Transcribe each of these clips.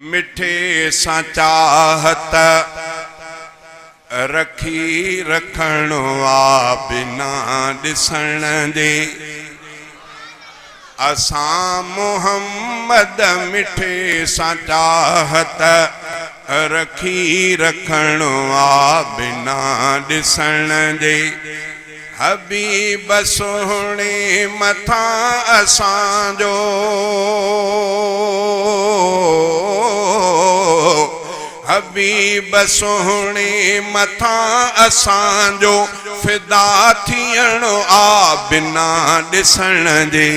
मिठे सा चाहत रखी रखण आ बिना दिसण दे असां मोहम्मद मिठे सा चाहत रखी रखण आ बिना दिसण दे हबीब सोहणे मथा असांजो हबीब सोहणे मथा असांजो फिदा थियण आ बिना दिसण जे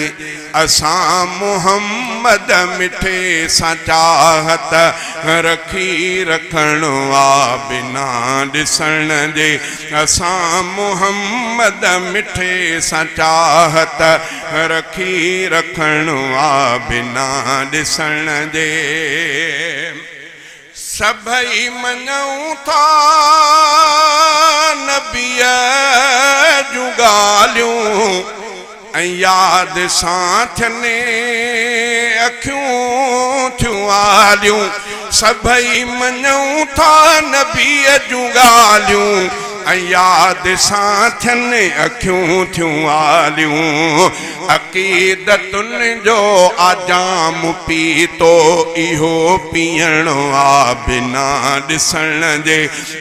असां मोहम्मद मिठे सा चाहत रखी रखण आ बिना दिसण जे असां मोहम्मद मिठे सा चाहत रखी रखण आ बिना दिसण जे सभई मञूं था नबीअ जूं ॻाल्हियूं ऐं यादि सां थियनि अखियूं थियूं आलियूं सभई मञूं था नबीअ जूं ॻाल्हियूं ऐं यादि सां थियनि अखियूं थियूं आलियूं अक़ीदतुनि जो आजाम पीतो इहो पीअणो आ बिना ॾिसण जे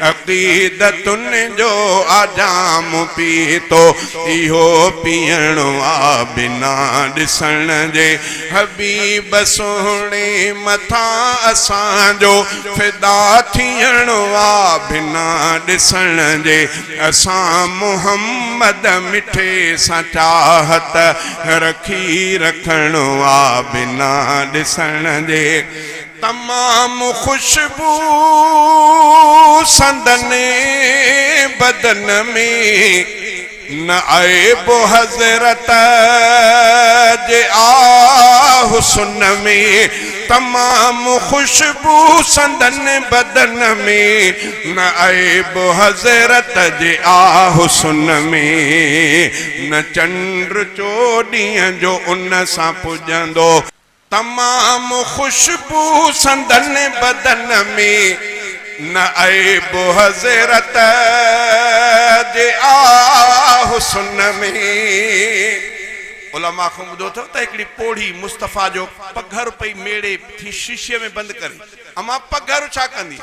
अक़ीदतुनि जो आजाम पीतो इहो पीअणो आ बिना ॾिसण जे हबीब सोहणे मथा असांजो फिदा थियणो आ बिना ॾिसण जे असां मोहम्मद मिठे सा चाहत रखी रखणो आ बिना ॾिसण जे तमामु खुशबू संदने बदन में न आइबो हज़रत जे आ हुस्न में तमामु खुशबू संदन बदन में न आइबो हज़रत जे आ हुस्न में न चंद्र चोॾींहं जो उन सां पुॼंदो तमामु खुशबू संदन बदन में न आइबो हज़रत जे आ हुस्न में उलमा खां ॿुधो अथव त हिकिड़ी पोड़ी मुस्तफ़ा जो पघर पई मेड़े थी शीशे में बंदि करे अमा पघर छा कंदी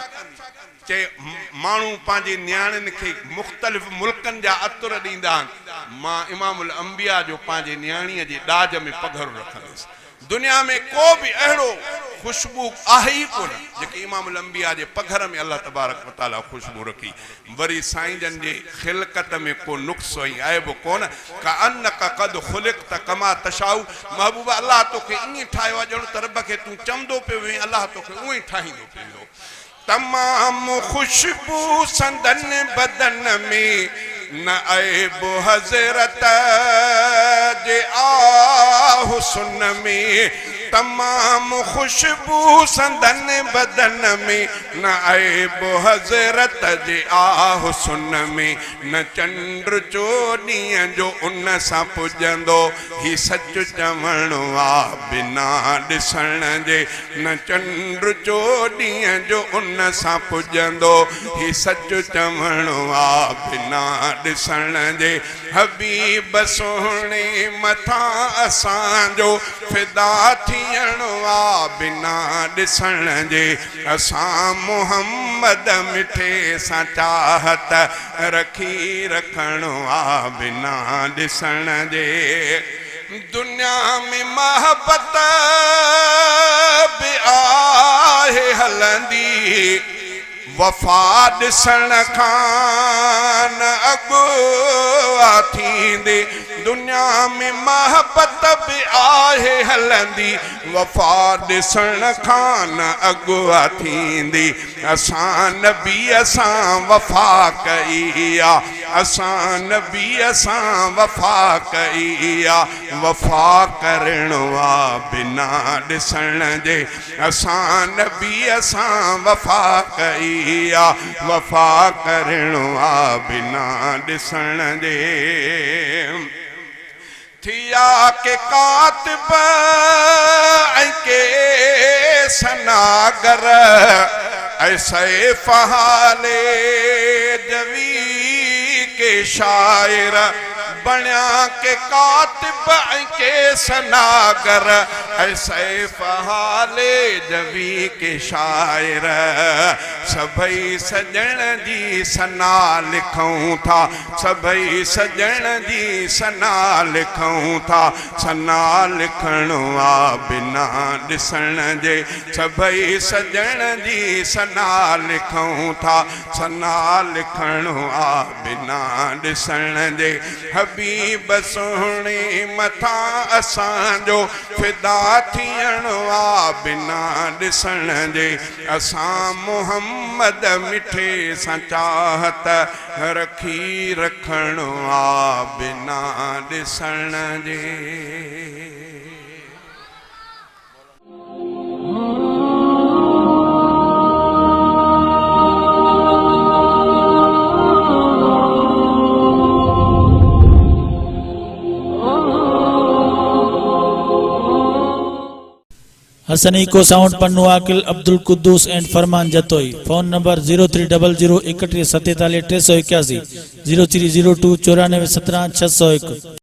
चए माण्हू पंहिंजे नियाणियुनि खे मुख़्तलिफ़ मुल्कनि जा अतुर ॾींदा आहिनि मां इमामुल अंबिया जो पंहिंजे नियाणीअ जे ॾाज में पघर रखंदुसि दुनिया में को बि अहिड़ो खुशबू आहे ई कोन जेके इमामुल अंबिया जे पघर में अल्लाह तबारक व तआला खुशबू रखी वरी साईं जन जे खिलकत में को नुक्सो ई आइबो कोन का अन्नक क़द खुलिक़त कमा तशाउ महबूबा अल्लाह तोखे ईअं ठाहियो आहे ॼण त रब खे तूं चवंदो पियो वहीं अल्लाह तोखे उहो ई ठाहींदो पियो तमामु खुशबू संदन बदन में न आइबो हज़रत जे आ हुस्न में तमामु खुशबू संदन बदन में न आइबो हज़रत जे आ हुस्न में न चंद्र चोॾींहं जो उन सां पुॼंदो ही सच चवणो आ बिना ॾिसण जे न चंद्र चोॾींहं जो उन सां पुॼंदो ही सच चवणो आ बिना ॾिसण जे हबीब सोहणे मथा असांजो फिदा थियणो आ बिना ॾिसण जे असां मोहम्मद मिठे सां चाहत रखी रखणो आ बिना ॾिसण जे दुनिया में मोहब्बत बि आहे हलंदी वफ़ा ॾिसण खां न अॻु थींदी दुनिया में मोहब्बत बि आहे हलंदी वफ़ा ॾिसण खां न अॻु थींदी असां नबीअ सां वफ़ा कई आहे असां नबीअ सां वफ़ा कई आहे वफ़ा करणो आहे बिना ॾिसण जे असां नबीअ सां वफ़ा कई वफ़ा करणो आहे बिना ॾिसण जे थिया के कातिब ऐं के सनागर ऐसे फहाले जवी के शायर बण्या के कातिब के सनागर ऐसे फहाले जवी के शायर सभई सजण जी सना लिखूं था सभई सजण जी सना लिखूं था सना लिखणो आ बिना ॾिसण जे सभई सजण जी सना लिखूं था सना लिखणो आ बिना ॾिसण जे हबीब सोहणे मथा असांजो फिदा थियणो आ बिना ॾिसण जे असां मोहम्मद मिठे सां चाहत रखी रखणो आ बिना ॾिसण जे Hasan echo sound Pannu Aqil Abdul Quddus and Farman Jatoi phone number 0300 31 47 381 0302 94 17 601